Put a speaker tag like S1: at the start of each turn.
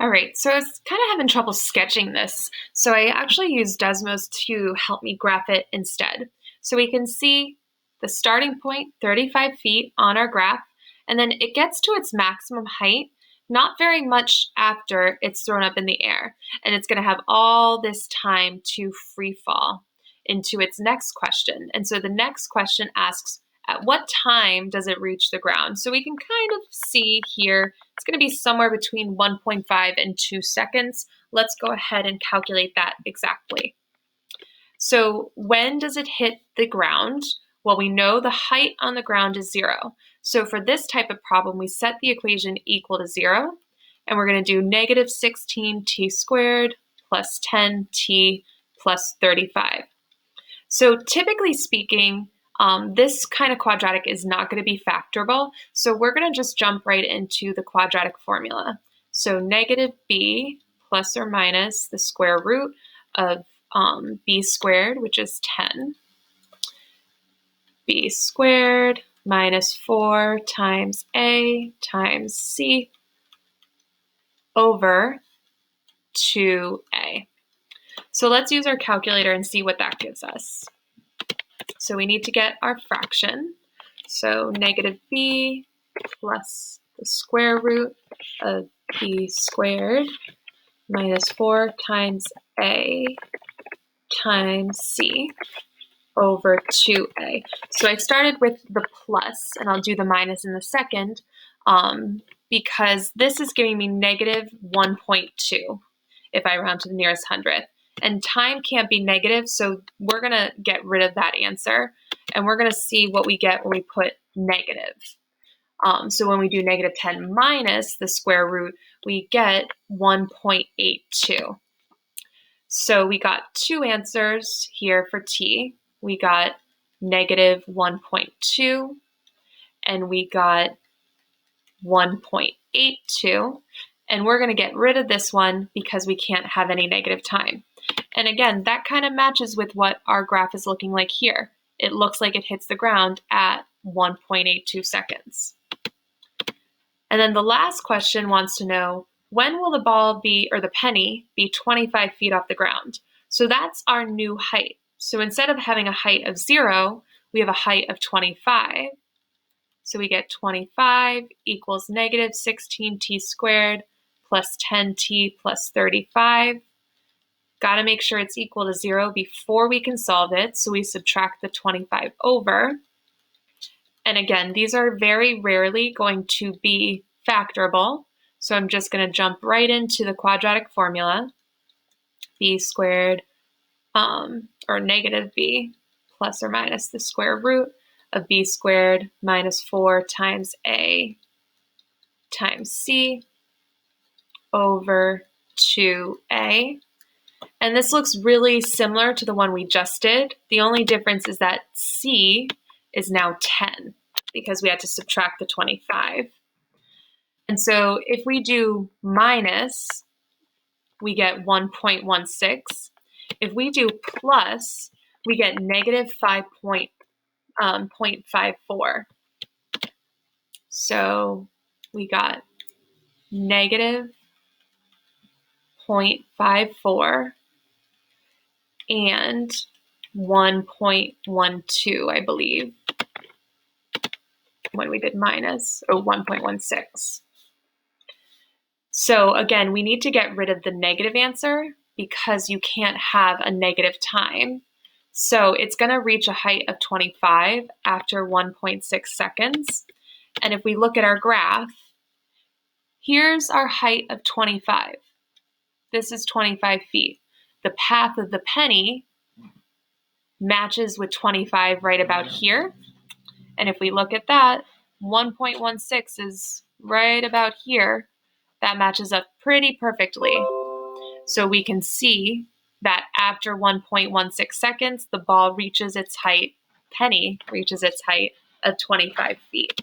S1: All right, so I was kind of having trouble sketching this, so I actually used Desmos to help me graph it instead. So we can see the starting point, 35 feet on our graph, and then it gets to its maximum height not very much after it's thrown up in the air, and it's going to have all this time to free fall into its next question. And so the next question asks, at what time does it reach the ground? So we can kind of see here it's going to be somewhere between 1.5 and 2 seconds. Let's go ahead and calculate that exactly. So when does it hit the ground? Well, we know the height on the ground is 0. So for this type of problem, we set the equation equal to 0, and we're going to do negative 16t squared plus 10t plus 35. So typically speaking, this kind of quadratic is not going to be factorable, so we're going to just jump right into the quadratic formula. So negative b plus or minus the square root of b squared, which is 10, b squared minus 4 times a times c over 2a. So let's use our calculator and see what that gives us. So we need to get our fraction. So negative b plus the square root of b squared minus 4 times a times c over 2a. So I started with the plus, and I'll do the minus in the second, because this is giving me negative 1.2 if I round to the nearest hundredth. And time can't be negative, so we're going to get rid of that answer, and we're going to see what we get when we put negative. So when we do negative 10 minus the square root, we get 1.82. So we got two answers here for t. We got negative 1.2, and we got 1.82. And we're going to get rid of this one because we can't have any negative time. And again, that kind of matches with what our graph is looking like here. It looks like it hits the ground at 1.82 seconds. And then the last question wants to know, when will the ball be, or the penny, be 25 feet off the ground? So that's our new height. So instead of having a height of 0, we have a height of 25. So we get 25 equals negative 16t squared plus 10t plus 35. Got to make sure it's equal to 0 before we can solve it, so we subtract the 25 over. And again, these are very rarely going to be factorable, so I'm just going to jump right into the quadratic formula. B squared, or negative b, plus or minus the square root of b squared minus 4 times a times c over 2a. And this looks really similar to the one we just did. The only difference is that c is now 10 because we had to subtract the 25. And so if we do minus, we get 1.16. If we do plus, we get negative 5.54. So we got negative 0.54 and 1.12, I believe, when we did minus, 1.16. So again, we need to get rid of the negative answer because you can't have a negative time. So it's going to reach a height of 25 after 1.6 seconds. And if we look at our graph, here's our height of 25. This is 25 feet. The path of the penny matches with 25 right about here. And if we look at that, 1.16 is right about here. That matches up pretty perfectly. So we can see that after 1.16 seconds, the ball reaches its height, penny reaches its height of 25 feet.